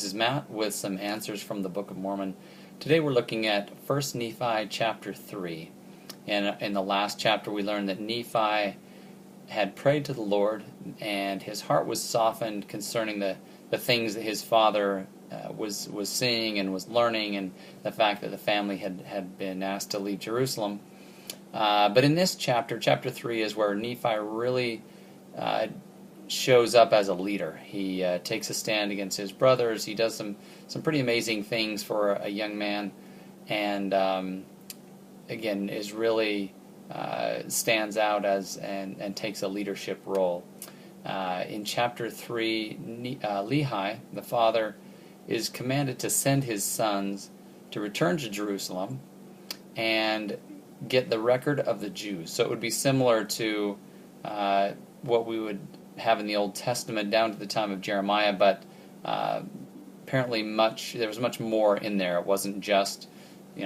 is Matt with some answers from the Book of Mormon. Today we're looking at 1 Nephi chapter 3. And in the last chapter we learned that Nephi had prayed to the Lord and his heart was softened concerning the things that his father was seeing and was learning, and the fact that the family had been asked to leave Jerusalem. But in this chapter, chapter 3, is where Nephi really shows up as a leader. He takes a stand against his brothers. He does some pretty amazing things for a young man, and again is really stands out as and takes a leadership role. In chapter 3, Lehi, the father, is commanded to send his sons to return to Jerusalem and get the record of the Jews. So it would be similar to what we would have in the Old Testament down to the time of Jeremiah, but apparently there was much more in there. It wasn't just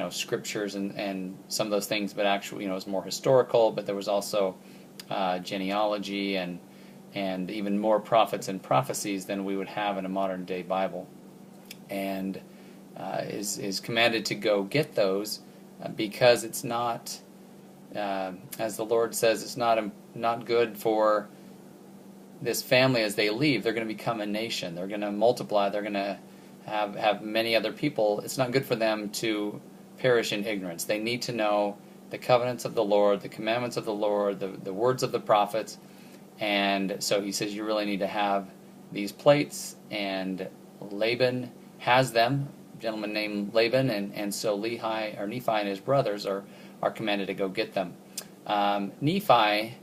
scriptures and some of those things, but actually it was more historical. But there was also genealogy and even more prophets and prophecies than we would have in a modern day Bible, and is commanded to go get those because it's not, as the Lord says, it's not good for this family as they leave. They're going to become a nation. They're going to multiply. They're going to have many other people. It's not good for them to perish in ignorance. They need to know the covenants of the Lord, the commandments of the Lord, the words of the prophets. And so he says you really need to have these plates, and Laban has them, a gentleman named Laban, and so Nephi and his brothers are commanded to go get them. Nephi,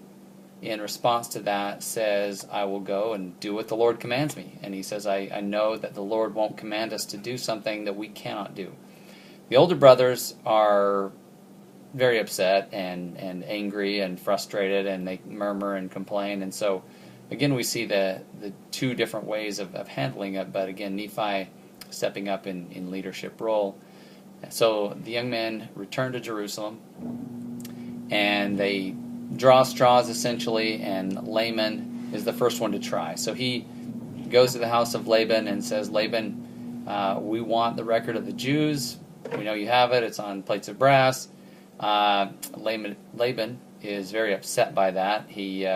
in response to that, says, I will go and do what the Lord commands me. And he says, I know that the Lord won't command us to do something that we cannot do. The older brothers are very upset and angry and frustrated, and they murmur and complain. And so, again, we see the two different ways of handling it, but again, Nephi stepping up in leadership role. So the young men return to Jerusalem, and they draw straws essentially, and Laman is the first one to try. So he goes to the house of Laban and says, Laban, we want the record of the Jews. We know you have it. It's on plates of brass. Laban is very upset by that. He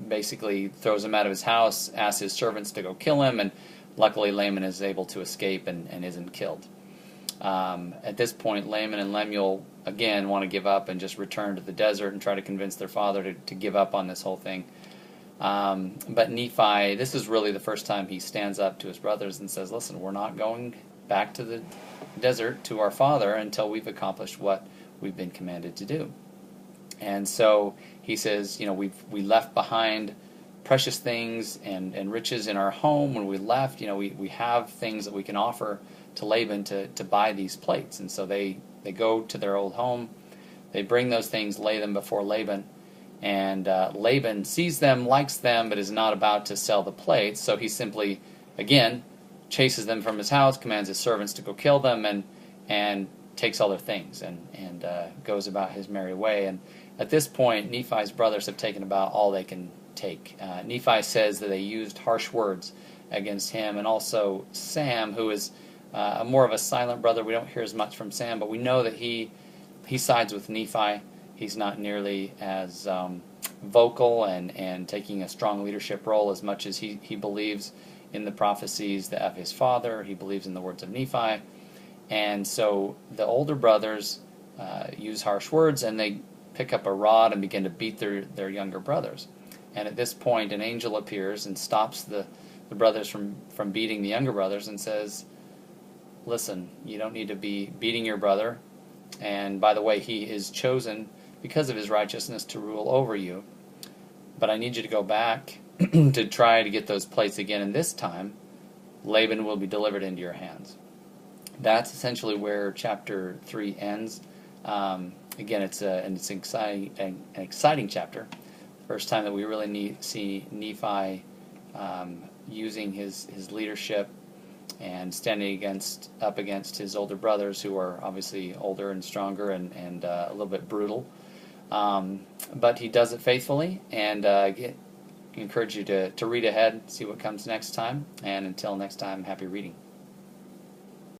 basically throws him out of his house, asks his servants to go kill him, and luckily Laman is able to escape and isn't killed. At this point, Laman and Lemuel again want to give up and just return to the desert and try to convince their father to give up on this whole thing. But Nephi, this is really the first time he stands up to his brothers and says, listen, we're not going back to the desert to our father until we've accomplished what we've been commanded to do. And so he says, we left behind precious things and riches in our home when we left. We have things that we can offer to Laban to buy these plates. And so they go to their old home, they bring those things, lay them before Laban, and Laban sees them, likes them, but is not about to sell the plates. So he simply, again, chases them from his house, commands his servants to go kill them, and takes all their things and goes about his merry way. And at this point, Nephi's brothers have taken about all they can take. Nephi says that they used harsh words against him, and also Sam, who is more of a silent brother. We don't hear as much from Sam, but we know that he sides with Nephi. He's not nearly as vocal and taking a strong leadership role as much as he believes in the prophecies of his father. He believes in the words of Nephi. And so the older brothers use harsh words, and they pick up a rod and begin to beat their younger brothers. And at this point, an angel appears and stops the brothers from beating the younger brothers and says, listen, you don't need to be beating your brother. And by the way, he is chosen because of his righteousness to rule over you. But I need you to go back to try to get those plates again, and this time Laban will be delivered into your hands. That's essentially where chapter 3 ends. Again, it's an exciting chapter. First time that we really see Nephi using his leadership and standing up against his older brothers, who are obviously older and stronger and a little bit brutal. But he does it faithfully and encourage you to read ahead, see what comes next time. And until next time, happy reading.